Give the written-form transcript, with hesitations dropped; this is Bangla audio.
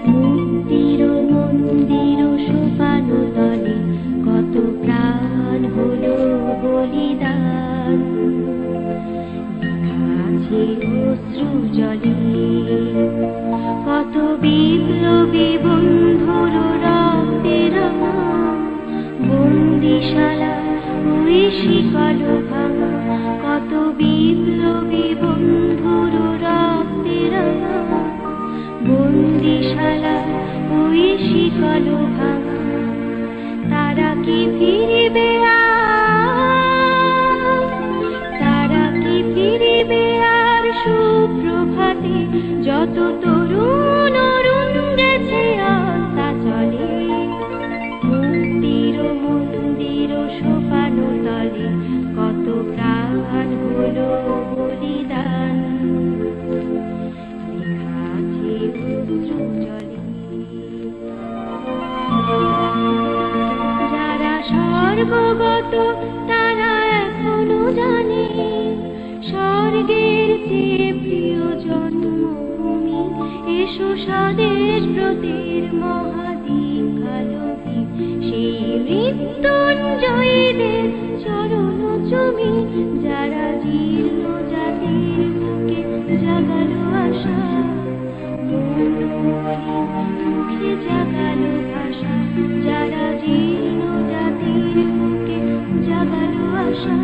মুক্তির মন্দির সোপানো তলে কত প্রাণ হলো বলিদান, লেখা আছে অশ্রু জলে কত বিপ্লবী বন্ধুর রক্তের বন্দিশালা ওই শিকল ভাঙা, কত বিপ্লবী বন্ধুর রক্তের বন্দিশালা ওই শিকল ভাঙা। তারা কি ফিরিবে আর, তারা কি ফিরিবে আর সুপ্রভাতে, যত তরুণ অরুণ গেছে আস্তা চলে। মুক্তির মন্দির সোপানো তলে কত প্রাণ হলো বলিদান, লেখা আছে অশ্রু জলে। যারা স্বর্গগত তারা এখনো জানে স্বর্গের চেয়ে প্রিয় জন্মভূমি, এসো স্বদেশ ব্রতের মহাদীক্ষালোকে, সেই মৃত্যুঞ্জয়ীদের চরণ চুমি, যারা জীর্ণ জাতির বুকে জাগালো আশা, মুখে জাগালো ভাষা, যারা জীর্ণ জাতির বুকে জাগালো আশা,